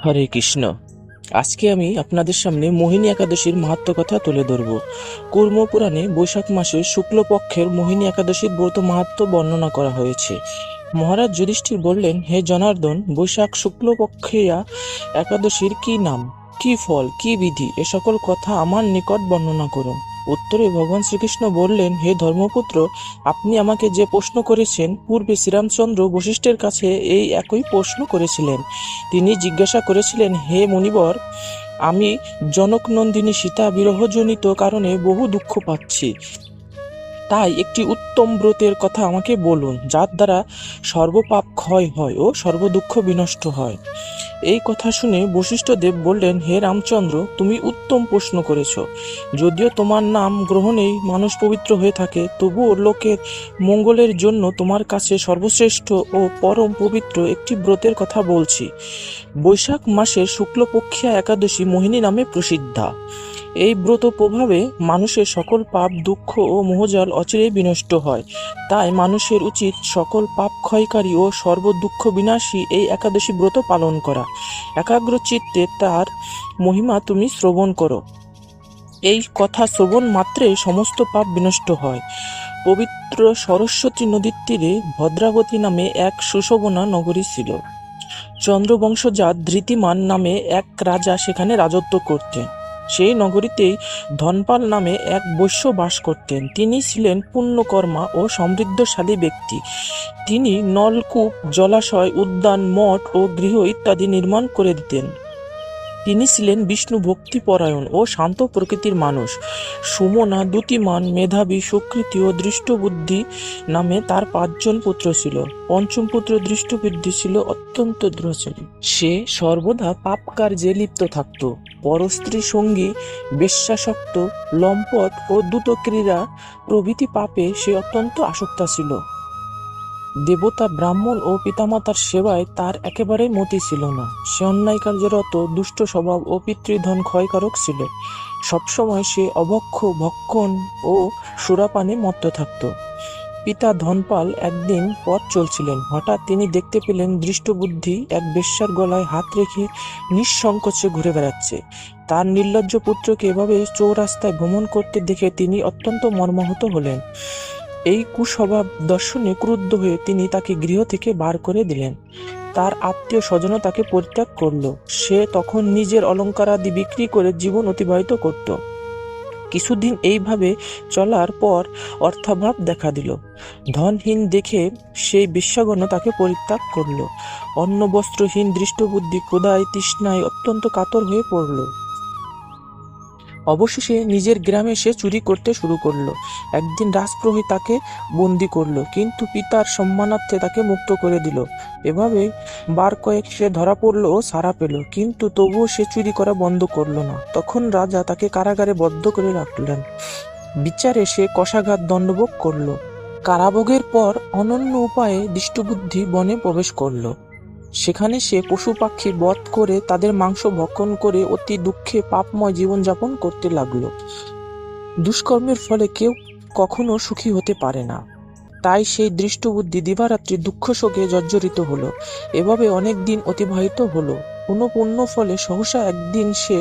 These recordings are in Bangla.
হরে কৃষ্ণ। আজকে আমি আপনাদের সামনে মোহিনী একাদশীর মাহাত্ম্য কথা তুলে ধরব। কুর্ম পুরাণে বৈশাখ মাসের শুক্লপক্ষের মোহিনী একাদশীর ব্রত মাহাত্ম্য বর্ণনা করা হয়েছে। মহারাজ যুধিষ্ঠির বললেন, হে জনার্দন, বৈশাখ শুক্লপক্ষিয়া একাদশীর কি নাম, কি ফল, কি বিধি, এ সকল কথা আমার নিকট বর্ণনা করুন। উত্তরে ভগবান শ্রীকৃষ্ণ বললেন, হে ধর্মপুত্র, আপনি আমাকে যে প্রশ্ন করেছেন, পূর্বে শ্রীরামচন্দ্র বশিষ্ঠের কাছে এই একই প্রশ্ন করেছিলেন। তিনি জিজ্ঞাসা করেছিলেন, হে মুনিবর, আমি জনকনন্দিনী সীতা বিরহজনিত কারণে বহু দুঃখ পাচ্ছি। তাই একটি উত্তম ব্রতের কথা আমাকে বলুন, যার দ্বারা সর্বপাপ ক্ষয় হয় ও সর্বদুঃখ বিনষ্ট হয়। এই কথা শুনে বশিষ্ঠদেব বললেন, হে রামচন্দ্র, তুমি উত্তম প্রশ্ন করেছ। যদিও তোমার নাম গ্রহণেই মানুষ পবিত্র হয়ে থাকে, তবুও লোকের মঙ্গলের জন্য তোমার কাছে সর্বশ্রেষ্ঠ ও পরম পবিত্র একটি ব্রতের কথা বলছি। বৈশাখ মাসের শুক্লপক্ষিয়া একাদশী মোহিনী নামে প্রসিদ্ধা। এই ব্রত প্রভাবে মানুষের সকল পাপ, দুঃখ ও মোহজাল অচিরেই বিনষ্ট হয়। তাই মানুষের উচিত সকল পাপ ক্ষয়কারী ও সর্বদুঃখ বিনাশী এই একাদশী ব্রত পালন করা। একাগ্র চিত্তে তার মহিমা তুমি শ্রবণ করো। এই কথা শ্রবণ মাত্রেই সমস্ত পাপ বিনষ্ট হয়। পবিত্র সরস্বতী নদীর তীরে ভদ্রাবতী নামে এক সুশোভনা নগরী ছিল। চন্দ্রবংশজাত ধৃতিমান নামে এক রাজা সেখানে রাজত্ব করতেন। সেই নগরীতেই ধনপাল নামে এক বৈশ্য বাস করতেন। তিনি ছিলেন পুণ্যকর্মা ও সমৃদ্ধশালী ব্যক্তি। তিনি নলকূপ, জলাশয়, উদ্যান, মঠ ও গৃহ ইত্যাদি নির্মাণ করে দিতেন। তিনি ছিলেন বিষ্ণু ভক্তিপরায়ণ ও শান্ত প্রকৃতির মানুষ। সুমনা, দ্যুতিমান, মেধাবী, সুকৃতি ও দৃষ্টবুদ্ধি নামে তার 5 জন পুত্র ছিল। পঞ্চম পুত্র দৃষ্টবুদ্ধি ছিল অত্যন্ত দ্রোহী। সে সর্বদা পাপ কার্যে লিপ্ত থাকত। পরস্ত্রী সঙ্গী, বেশ্যাসক্ত, লম্পট ও দ্রুতক্রীড়া প্রভৃতি পাপে সে অত্যন্ত আসক্ত ছিল। দেবতা, ব্রাহ্মণ ও পিতামাতার সেবায় তার একেবারেই মতি ছিল না। সে অন্যায় কার্যরত, দুষ্ট স্বভাব ও পিতৃধন ক্ষয়কারক ছিল। সবসময় সে অভক্ষ, ভক্ষণ ও সুরাপানে মত্ত থাকত। পিতা ধনপাল একদিন পথ চলছিলেন। হঠাৎ তিনি দেখতে পেলেন দৃষ্টবুদ্ধি এক বেশ্যার গলায় হাত রেখে নিঃসংকোচে ঘুরে বেড়াচ্ছে। তার নির্লজ্জ পুত্রকে এভাবে চৌরাস্তায় ভ্রমণ করতে দেখে তিনি অত্যন্ত মর্মাহত হলেন। এই কুস্বভাব দর্শনে ক্রুদ্ধ হয়ে তিনি তাকে গৃহ থেকে বার করে দিলেন। তার আত্মীয় স্বজনও তাকে পরিত্যাগ করল। সে তখন নিজের অলঙ্কারাদি বিক্রি করে জীবন অতিবাহিত করত। কিছুদিন এইভাবে চলার পর অর্থাভাব দেখা দিল। ধনহীন দেখে সেই বেশ্যাগণ তাকে পরিত্যাগ করল। অন্ন বস্ত্রহীন দৃষ্টবুদ্ধি ক্ষুধায় তৃষ্ণায় অত্যন্ত কাতর হয়ে পড়ল। অবশেষে নিজের গ্রামে সে চুরি করতে শুরু করলো। একদিন রাজপ্রহরী তাকে বন্দি করলো, কিন্তু পিতার সম্মানার্থে তাকে মুক্ত করে দিল। এভাবে বার কয়েক সে ধরা পড়লো ও ছাড়া পেল, কিন্তু তবুও সে চুরি করা বন্ধ করলো না। তখন রাজা তাকে কারাগারে বদ্ধ করে রাখলেন। বিচারে সে কষাঘাত দণ্ডভোগ করলো। কারাভোগের পর অনন্য উপায়ে দৃষ্টবুদ্ধি বনে প্রবেশ করলো। সেখানে সে পশু পাখি বধ করে তাদের মাংস ভক্ষণ করে অতি দুঃখে পাপময় জীবনযাপন করতে লাগলো। দুষ্কর্মের ফলে কেউ কখনো সুখী হতে পারে না। তাই সেই দৃষ্টবুদ্ধি দিবারাত্রি দুঃখ শোকে জর্জরিত হলো। এভাবে অনেক দিন অতিবাহিত হলো। কোনো পুণ্য ফলে সহসা একদিন সে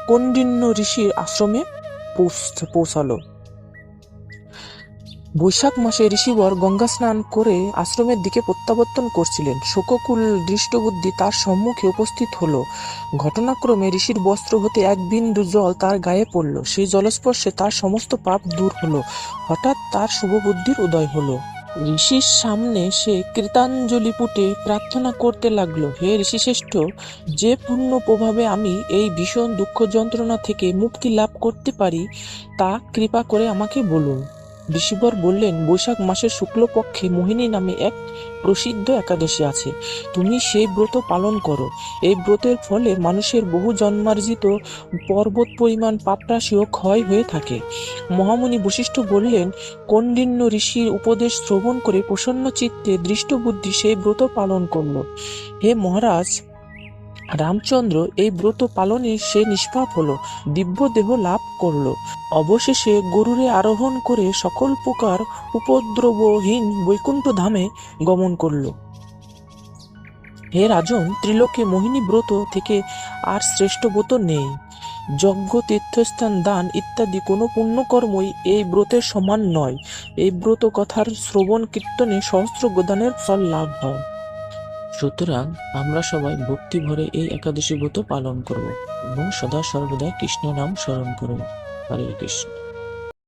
কৌণ্ডিন্য ঋষির আশ্রমে পৌঁছালো। বৈশাখ মাসে ঋষিবর গঙ্গা স্নান করে আশ্রমের দিকে প্রত্যাবর্তন করছিলেন। শোককুল দৃষ্টবুদ্ধি তার সম্মুখে উপস্থিত হলো। ঘটনাক্রমে ঋষির বস্ত্র হতে এক বিন্দু জল তার গায়ে পড়ল। সেই জলস্পর্শে তার সমস্ত পাপ দূর হলো। হঠাৎ তার শুভবুদ্ধির উদয় হলো। ঋষির সামনে সে কৃতাঞ্জলি পুটে প্রার্থনা করতে লাগলো, হে ঋষিশ্রেষ্ঠ, যে পূর্ণ প্রভাবে আমি এই ভীষণ দুঃখ যন্ত্রণা থেকে মুক্তি লাভ করতে পারি, তা কৃপা করে আমাকে বলুন। ঋষিবর বললেন, বৈশাখ মাসের শুক্লপক্ষে মোহিনী নামে এক প্রসিদ্ধ একাদশী আছে। তুমি সেই ব্রত পালন করো। এই ব্রতের ফলে মানুষের বহু জন্মার্জিত পর্বত পরিমাণ পাপরাশিও ক্ষয় হয়ে থাকে। মহামুনি বশিষ্ঠ বললেন, কৌণ্ডিন্য ঋষির উপদেশ শ্রবণ করে প্রসন্ন চিত্তে দৃষ্টবুদ্ধি সেই ব্রত পালন করল। হে মহারাজ, রামচন্দ্র এই ব্রত পালনে সে নিষ্পাপ হলো, দিব্য দেহ লাভ করল। অবশেষে গরুরে আরোহণ করে সকল প্রকার উপদ্রবহীন বৈকুণ্ঠ ধামে গমন করল। হে রাজন, ত্রিলোকে মোহিনী ব্রত থেকে আর শ্রেষ্ঠ ব্রত নেই। যজ্ঞ, তীর্থস্থান, দান ইত্যাদি কোনো পুণ্যকর্মই এই ব্রতের সমান নয়। এই ব্রত কথার শ্রবণ কীর্তনে সহস্র গোদানের ফল লাভ হয়। সুতরাং আমরা সবাই ভক্তি ভরে এই একাদশী ব্রত পালন করব এবং সদা সর্বদা কৃষ্ণ নাম স্মরণ করব। হরে কৃষ্ণ।